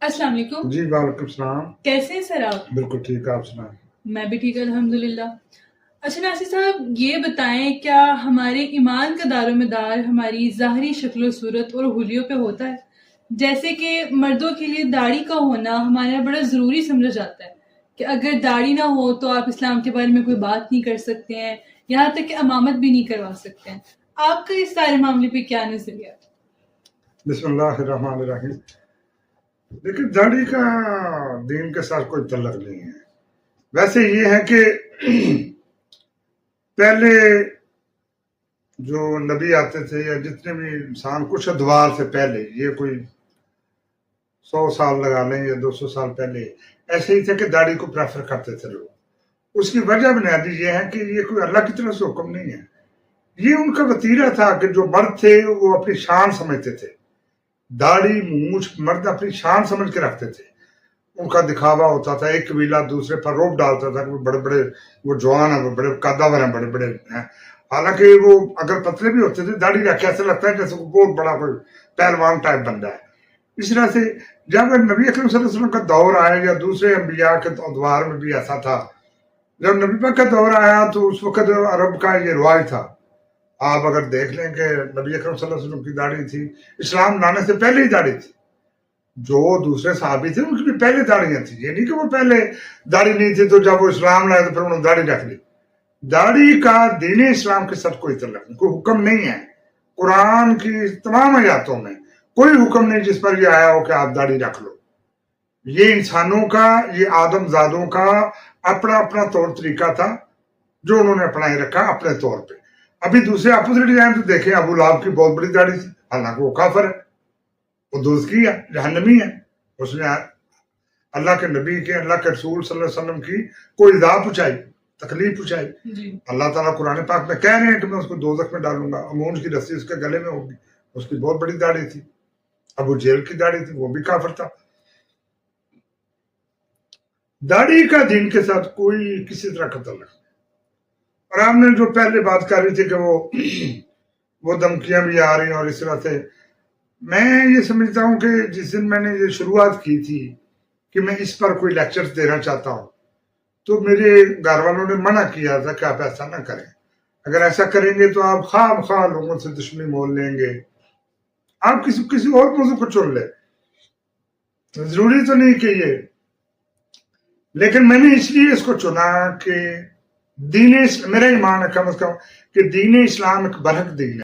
السلام علیکم. جی وعلیکم السلام. کیسے ہیں سر آپ؟ بالکل ٹھیک، آپ سنائیں. میں بھی ٹھیک الحمدللہ. اچھا ناصر صاحب، یہ بتائیں کیا ہمارے ایمان کا دار و مدار ہماری ظاہری شکل و صورت اور حلیوں پہ ہوتا ہے؟ جیسے کہ مردوں کے لیے داڑھی کا ہونا ہمارے یہاں بڑا ضروری سمجھا جاتا ہے کہ اگر داڑھی نہ ہو تو آپ اسلام کے بارے میں کوئی بات نہیں کر سکتے ہیں، یہاں تک کہ امامت بھی نہیں کروا سکتے ہیں. آپ کا اس سارے معاملے پہ کیا نظریہ ہے؟ بسم اللہ الرحمن الرحیم. لیکن داڑھی کا دین کے ساتھ کوئی تعلق نہیں ہے. ویسے یہ ہے کہ پہلے جو نبی آتے تھے یا جتنے بھی انسان کچھ ادوار سے پہلے، یہ کوئی 100 سال لگا لیں یا 200 سال پہلے، ایسے ہی تھے کہ داڑھی کو پریفر کرتے تھے لوگ. اس کی وجہ بنیادی یہ ہے کہ یہ کوئی اللہ کی طرف سے حکم نہیں ہے. یہ ان کا وتیرہ تھا کہ جو مرد تھے وہ اپنی شان سمجھتے تھے. داڑھی مونچھ مرد اپنی شان سمجھ کے رکھتے تھے. ان کا دکھاوا ہوتا تھا، ایک قبیلہ دوسرے پر روب ڈالتا تھا کہ وہ بڑے بڑے وہ جوان ہیں، وہ بڑے قدور ہیں، بڑے بڑے ہیں. حالانکہ وہ اگر پتلے بھی ہوتے تھے، داڑھی رکھے ایسا لگتا ہے جیسے وہ بہت بڑا کوئی پہلوان ٹائپ بندہ ہے. اس طرح سے جب نبی اکرم صلی اللہ علیہ وسلم کا دور آیا یا دوسرے انبیاء کے ادوار میں بھی ایسا تھا، جب نبی پاک کا دور آیا تو اس وقت عرب کا یہ رواج تھا. آپ اگر دیکھ لیں کہ نبی اکرم صلی اللہ علیہ وسلم کی داڑھی تھی، اسلام لانے سے پہلے ہی داڑھی تھی. جو دوسرے صحابی تھے ان کی بھی پہلے داڑیاں تھیں. یہ نہیں کہ وہ پہلے داڑھی نہیں تھی تو جب وہ اسلام لائے تو پھر انہوں نے داڑھی رکھ لی. داڑھی کا دین اسلام کے ساتھ کوئی تعلق نہیں، کوئی حکم نہیں ہے. قرآن کی تمام آیاتوں میں کوئی حکم نہیں جس پر یہ آیا ہو کہ آپ داڑھی رکھ لو. یہ انسانوں کا، یہ آدم زادوں کا اپنا اپنا طور طریقہ تھا جو انہوں نے اپنائے رکھا اپنے طور پہ. ابھی دوسرے اپوزٹ جائیں تو دیکھیں ابو لہب کی بہت بڑی داڑھی تھی، حالانکہ وہ کافر ہے، وہ دوزخی ہے، جہنمی ہے. اس نے اللہ کے نبی کے، اللہ کے رسول صلی اللہ علیہ وسلم کی کوئی ایذا پہنچائی، تکلیف پہنچائی. اللہ تعالیٰ قرآن پاک میں کہہ رہے ہیں کہ میں اس کو دوزخ میں ڈالوں گا. امون کی رسی اس کے گلے میں ہوگی. اس کی بہت بڑی داڑھی تھی. ابو جہل کی داڑھی تھی، وہ بھی کافر تھا. داڑھی کا دین کے ساتھ کوئی کسی طرح کا تعلق. اور آپ نے جو پہلے بات کر رہی تھی کہ وہ دھمکیاں بھی آ رہی ہیں اور اس طرح سے، میں یہ سمجھتا ہوں کہ جس دن میں نے یہ شروعات کی تھی کہ میں اس پر کوئی لیکچرز دینا چاہتا ہوں تو میرے گھر والوں نے منع کیا تھا کہ آپ ایسا نہ کریں. اگر ایسا کریں گے تو آپ خواہ مخواہ لوگوں سے دشمنی مول لیں گے. آپ کسی اور موضوع کو چن لیں، ضروری تو نہیں کہ یہ. لیکن میں نے اس لیے اس کو چنا کہ میرا ایمان ہے کم از کم کہ دین اسلام ایک برحق دین ہے.